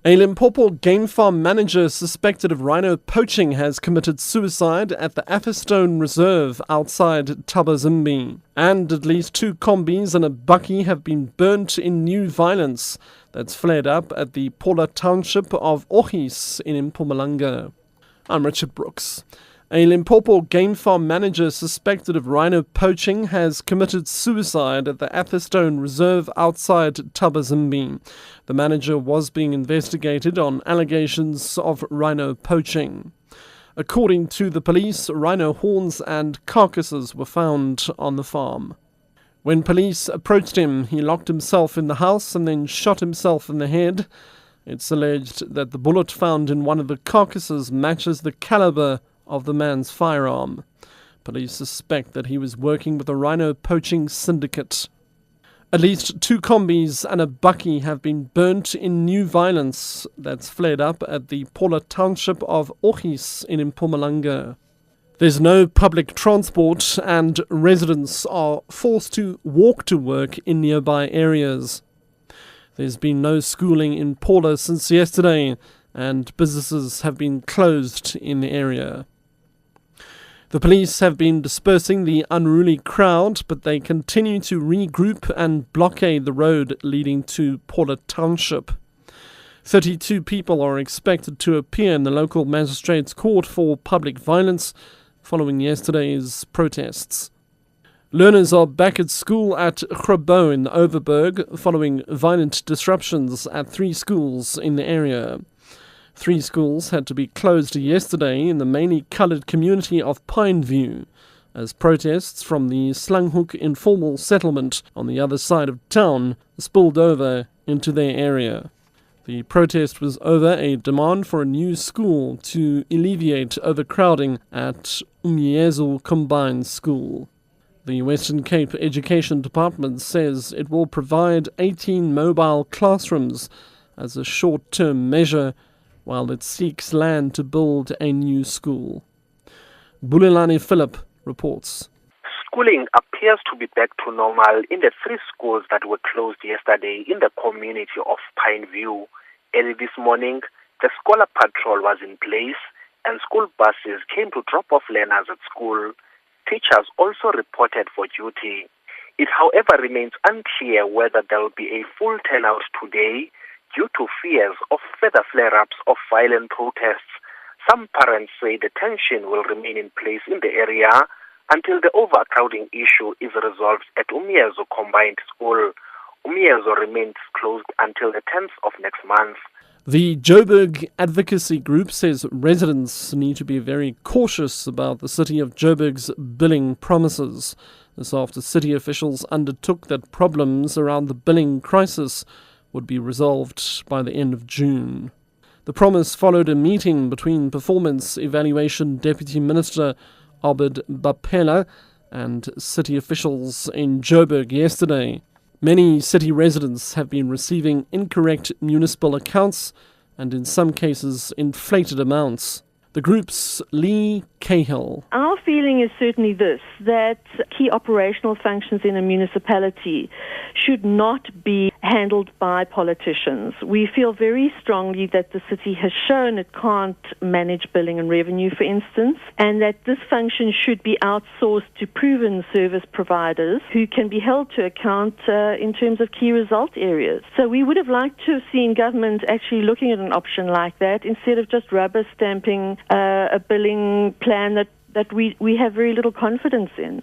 A Limpopo game farm manager suspected of rhino poaching has committed suicide at the Atherstone Reserve outside Thabazimbi. And at least 2 combis and a bakkie have been burnt in new violence that's flared up at the Paula township of Ochis in Mpumalanga. I'm Richard Brooks. A Limpopo game farm manager suspected of rhino poaching has committed suicide at the Atherstone Reserve outside Thabazimbi. The manager was being investigated on allegations of rhino poaching. According to the police, rhino horns and carcasses were found on the farm. When police approached him, he locked himself in the house and then shot himself in the head. It's alleged that the bullet found in one of the carcasses matches the caliber of the man's firearm. Police suspect that he was working with a rhino poaching syndicate. At least 2 combis and a bakkie have been burnt in new violence that's flared up at the Paula township of Ochis in Mpumalanga. There's no public transport and residents are forced to walk to work in nearby areas. There's been no schooling in Paula since yesterday, and businesses have been closed in the area. The police have been dispersing the unruly crowd, but they continue to regroup and blockade the road leading to Paula Township. 32 people are expected to appear in the local magistrates' court for public violence following yesterday's protests. Learners are back at school at Limpopo in Overberg following violent disruptions at 3 schools in the area. 3 schools had to be closed yesterday in the mainly coloured community of Pineview as protests from the Slanghoek informal settlement on the other side of town spilled over into their area. The protest was over a demand for a new school to alleviate overcrowding at Umyezo Combined School. The Western Cape Education Department says it will provide 18 mobile classrooms as a short-term measure while it seeks land to build a new school. Bulelani Philip reports. Schooling appears to be back to normal in the 3 schools that were closed yesterday in the community of Pineview. Early this morning, the scholar patrol was in place and school buses came to drop off learners at school. Teachers also reported for duty. It, however, remains unclear whether there will be a full turnout today due to fears of further flare-ups of violent protests. Some parents say the tension will remain in place in the area until the overcrowding issue is resolved at Umyezo Combined School. Umyezo remains closed until the 10th of next month. The Joburg Advocacy Group says residents need to be very cautious about the city of Joburg's billing promises. This after city officials undertook that problems around the billing crisis would be resolved by the end of June. The promise followed a meeting between Performance Evaluation Deputy Minister Abid Bapela and city officials in Joburg yesterday. Many city residents have been receiving incorrect municipal accounts and in some cases inflated amounts. The group's Lee Cahill. Our feeling is certainly this, that key operational functions in a municipality should not be handled by politicians. We feel very strongly that the city has shown it can't manage billing and revenue, for instance, and that this function should be outsourced to proven service providers who can be held to account in terms of key result areas. So we would have liked to have seen government actually looking at an option like that instead of just rubber stamping a billing plan that we have very little confidence in.